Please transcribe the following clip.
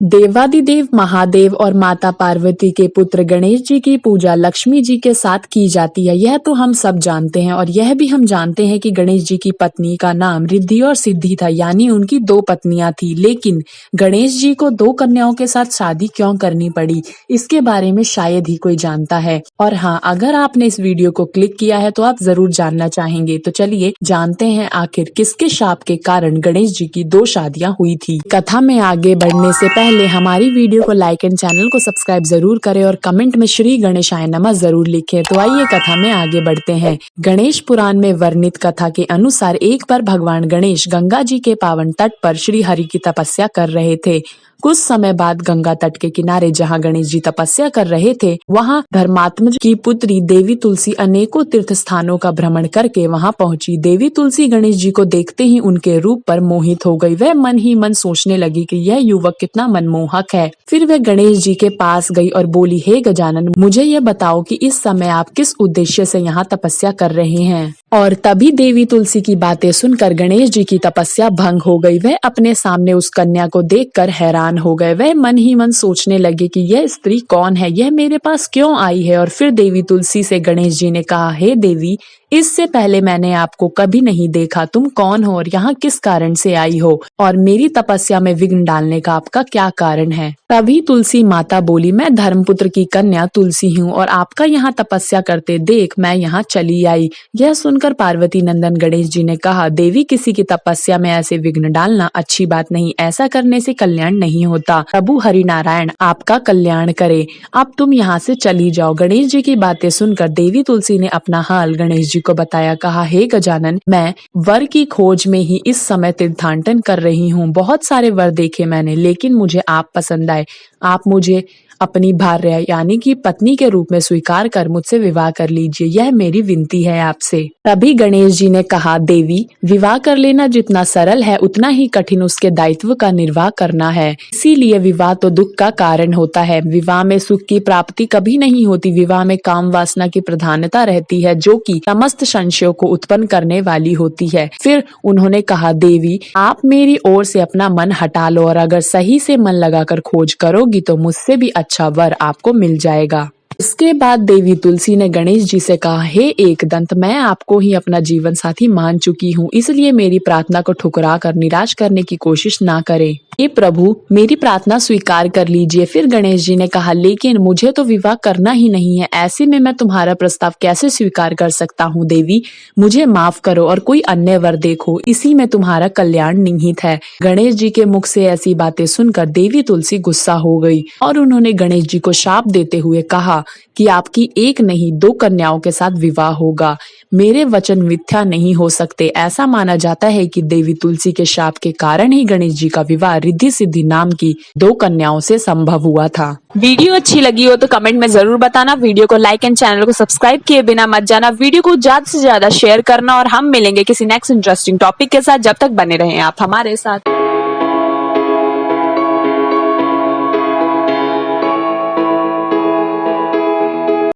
देवादिदेव महादेव और माता पार्वती के पुत्र गणेश जी की पूजा लक्ष्मी जी के साथ की जाती है। यह तो हम सब जानते हैं और यह भी हम जानते हैं कि गणेश जी की पत्नी का नाम रिद्धि और सिद्धि था, यानी उनकी दो पत्नियां थी। लेकिन गणेश जी को दो कन्याओं के साथ शादी क्यों करनी पड़ी, इसके बारे में शायद ही कोई जानता है। और हाँ, अगर आपने इस वीडियो को क्लिक किया है तो आप जरूर जानना चाहेंगे। तो चलिए जानते हैं आखिर किसके शाप के कारण गणेश जी की दो शादियां हुई थी। कथा में आगे बढ़ने से पहले हमारी वीडियो को लाइक एंड चैनल को सब्सक्राइब जरूर करें और कमेंट में श्री गणेशाय नमः जरूर लिखें। तो आइए कथा में आगे बढ़ते हैं। गणेश पुराण में वर्णित कथा के अनुसार एक बार भगवान गणेश गंगा जी के पावन तट पर श्री हरि की तपस्या कर रहे थे। कुछ समय बाद गंगा तट के किनारे जहाँ गणेश जी तपस्या कर रहे थे, वहाँ धर्मात्मा की पुत्री देवी तुलसी अनेकों तीर्थ स्थानों का भ्रमण करके वहाँ पहुंची। देवी तुलसी गणेश जी को देखते ही उनके रूप पर मोहित हो गई। वह मन ही मन सोचने लगी कि यह युवक कितना मनमोहक है। फिर वह गणेश जी के पास गई और बोली, हे गजानन, मुझे ये बताओ कि इस समय आप किस उद्देश्य से यहाँ तपस्या कर रहे हैं। और तभी देवी तुलसी की बातें सुनकर गणेश जी की तपस्या भंग हो गई। वह अपने सामने उस कन्या को देखकर हैरान हो गए। वह मन ही मन सोचने लगे कि यह स्त्री कौन है, यह मेरे पास क्यों आई है। और फिर देवी तुलसी से गणेश जी ने कहा, हे देवी, इससे पहले मैंने आपको कभी नहीं देखा। तुम कौन हो और यहाँ किस कारण से आई हो, और मेरी तपस्या में विघ्न डालने का आपका क्या कारण है। तभी तुलसी माता बोली, मैं धर्मपुत्र की कन्या तुलसी हूँ और आपका यहाँ तपस्या करते देख मैं यहाँ चली आई। यह सुनकर पार्वती नंदन गणेश जी ने कहा, देवी, किसी की तपस्या में ऐसे विघ्न डालना अच्छी बात नहीं। ऐसा करने से कल्याण नहीं होता। प्रभु हरि नारायण आपका कल्याण करे। अब तुम यहाँ से चली जाओ। गणेश जी की बातें सुनकर देवी तुलसी ने अपना हाल गणेश जी को बताया। कहा, हे गजानन, मैं वर की खोज में ही इस समय तीर्थाटन कर रही हूँ। बहुत सारे वर देखे मैंने, लेकिन मुझे आप पसंद आए। आप मुझे अपनी भार्या यानी कि पत्नी के रूप में स्वीकार कर मुझसे विवाह कर लीजिए। यह मेरी विनती है आपसे। तभी गणेश जी ने कहा, देवी, विवाह कर लेना जितना सरल है उतना ही कठिन उसके दायित्व का निर्वाह करना है। इसीलिए विवाह तो दुख का कारण होता है। विवाह में सुख की प्राप्ति कभी नहीं होती। विवाह में काम वासना की प्रधानता रहती है, जो कि समस्त संशयों को उत्पन्न करने वाली होती है। फिर उन्होंने कहा, देवी, आप मेरी ओर से अपना मन हटा लो और अगर सही से मन लगाकर खोज करोगी तो मुझसे भी अच्छा वर आपको मिल जाएगा। इसके बाद देवी तुलसी ने गणेश जी से कहा, हे एकदंत, मैं आपको ही अपना जीवन साथी मान चुकी हूँ, इसलिए मेरी प्रार्थना को ठुकरा कर निराश करने की कोशिश ना करें। ये प्रभु, मेरी प्रार्थना स्वीकार कर लीजिए। फिर गणेश जी ने कहा, लेकिन मुझे तो विवाह करना ही नहीं है। ऐसे में मैं तुम्हारा प्रस्ताव कैसे स्वीकार कर सकता हूँ। देवी, मुझे माफ करो और कोई अन्य वर देखो, इसी में तुम्हारा कल्याण निहित है। गणेश जी के मुख से ऐसी बातें सुनकर देवी तुलसी गुस्सा हो गई और उन्होंने गणेश जी को शाप देते हुए कहा कि आपकी एक नहीं दो कन्याओं के साथ विवाह होगा। मेरे वचन मिथ्या नहीं हो सकते। ऐसा माना जाता है कि देवी तुलसी के शाप के कारण ही गणेश जी का विवाह रिद्धि सिद्धि नाम की दो कन्याओं से संभव हुआ था। वीडियो अच्छी लगी हो तो कमेंट में जरूर बताना। वीडियो को लाइक एंड चैनल को सब्सक्राइब किए बिना मत जाना। वीडियो को ज्यादा से ज्यादा शेयर करना और हम मिलेंगे किसी नेक्स्ट इंटरेस्टिंग टॉपिक के साथ। जब तक बने रहें आप हमारे साथ।